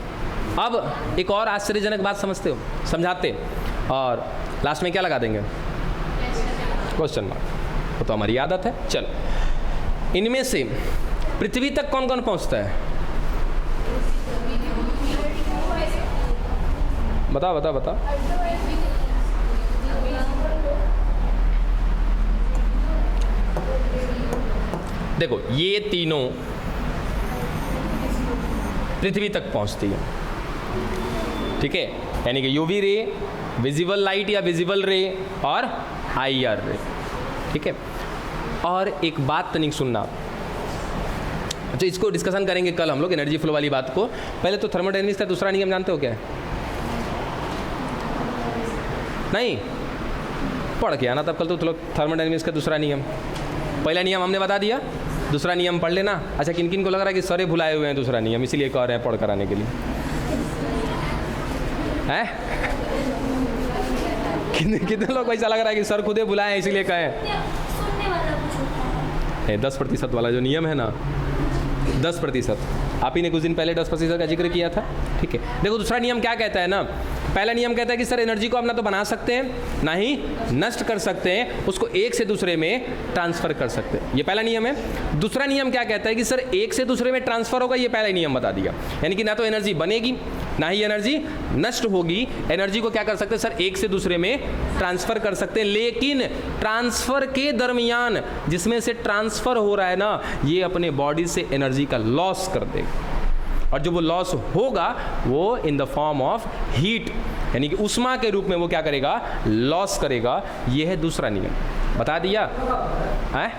अब एक और आश्चर्यजनक बात समझते हो, समझाते, और लास्ट में क्या लगा देंगे? Question mark. वो तो हमारी आदत है। चलो, इनमें से पृथ्वी तक कौन कौन पहुंचता है? बताओ बताओ बताओ। देखो, ये तीनों पृथ्वी तक पहुंचती है। ठीक है, यानी कि यूवी रे, विजिबल लाइट या विजिबल रे, और IR रे। ठीक है, और एक बात तनिक सुनना, अच्छा इसको डिस्कशन करेंगे कल हम लोग, एनर्जी फ्लो वाली बात को। पहले तो थर्मोडायनेमिक्स का दूसरा नियम जानते हो क्या है? नहीं पढ़ के आना तब कल तो थर्मोडायनेमिक्स का दूसरा नियम। पहला नियम हमने बता दिया, दूसरा नियम पढ़ लेना। अच्छा, किन किन को लग रहा है कि सरे भुलाए हुए हैं दूसरा नियम, इसीलिए कह रहे हैं पढ़ कराने के लिए? हैं? कितने लोग ऐसा लग रहा है कि सर खुदे बुलाए हैं इसीलिए कहें? 10% वाला जो नियम है ना, 10%, आप ही ने कुछ दिन पहले 10% का जिक्र किया था। ठीक है, देखो दूसरा नियम क्या कहता है ना, पहला नियम कहता है कि सर एनर्जी को आप ना तो बना सकते हैं ना ही नष्ट कर सकते हैं, उसको एक से दूसरे में ट्रांसफर कर सकते हैं, ये पहला नियम है। दूसरा नियम क्या कहता है कि सर एक से दूसरे में ट्रांसफर होगा, ये पहला नियम बता दिया, यानी कि ना तो एनर्जी बनेगी ना ही एनर्जी नष्ट होगी। एनर्जी को क्या कर सकते हैं सर? एक से दूसरे में ट्रांसफर कर सकते हैं, लेकिन ट्रांसफर के दरमियान जिसमें से ट्रांसफर हो रहा है ना, ये अपने बॉडी से एनर्जी का लॉस कर देगा, और जो वो लॉस होगा वो in the form of heat, यानी कि उष्मा के रूप में वो क्या करेगा? लॉस करेगा। ये है दूसरा नियम, बता दिया है।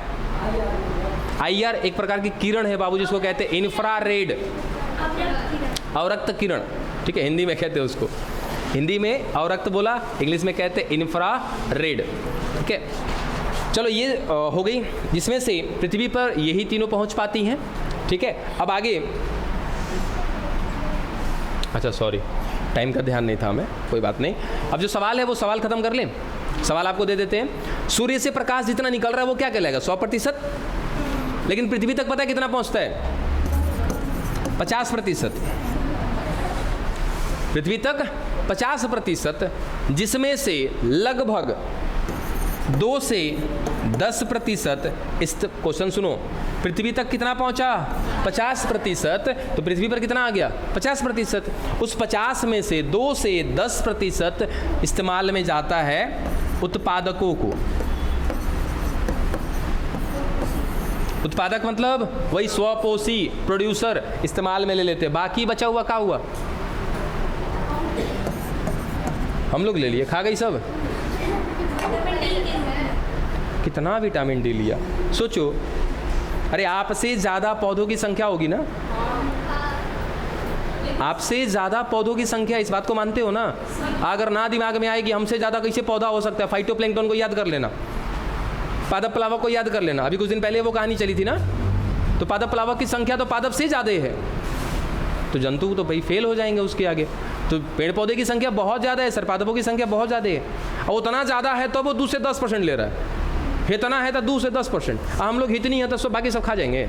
IR एक प्रकार की किरण है बाबू, जिसको कहते हैं इंफ्रारेड, अवरक्त किरण। ठीक है, हिंदी में कहते हैं उसको, हिंदी में अवरक्त बोला, इंग्लिश में कहते हैं इंफ्रारेड। ठीक है, चलो ये हो गई, जिसमें से पृथ्वी पर यही तीनों पहुंच पाती हैं। ठीक है, अब आगे, अच्छा सॉरी टाइम का ध्यान नहीं था हमें, कोई बात नहीं। अब जो सवाल है वो सवाल खत्म कर लें। सवाल आपको दे देते हैं, सूर्य से प्रकाश जितना निकल रहा है वो क्या कहलाएगा? 100%, लेकिन पृथ्वी तक पता है कितना पहुंचता है? 50%। पृथ्वी तक 50%, जिसमें से लगभग 2 से 10%, इस क्वेश्चन सुनो, पृथ्वी तक कितना पहुंचा 50%, तो पृथ्वी पर कितना आ गया 50%। उस 50 में से 2 से 10% इस्तेमाल में जाता है उत्पादकों को। उत्पादक मतलब वही स्वपोषी प्रोड्यूसर इस्तेमाल में ले लेते, बाकी बचा हुआ क्या हुआ, हम लोग ले लिए, खा गई सब। कितना विटामिन डी लिया, सोचो। अरे आपसे ज़्यादा पौधों की संख्या होगी ना, आपसे ज़्यादा पौधों की संख्या, इस बात को मानते हो ना। अगर ना दिमाग में आएगी हमसे ज़्यादा कैसे पौधा हो सकता है, फाइटोप्लैंक्टन को याद कर लेना, पादप प्लावक को याद कर लेना, अभी कुछ दिन पहले वो कहानी चली थी ना। तो पादप प्लावक की संख्या तो पादप से ज़्यादा है, तो जंतु तो भाई फेल हो जाएंगे उसके आगे। तो पेड़ पौधे की संख्या बहुत ज़्यादा है सर, पादपों की संख्या बहुत ज़्यादा है, और उतना ज़्यादा है तो वो 2 से 10% ले रहा है, इतना है तो 2 से 10%, हम लोग इतनी है तो सब बाकी सब खा जाएंगे।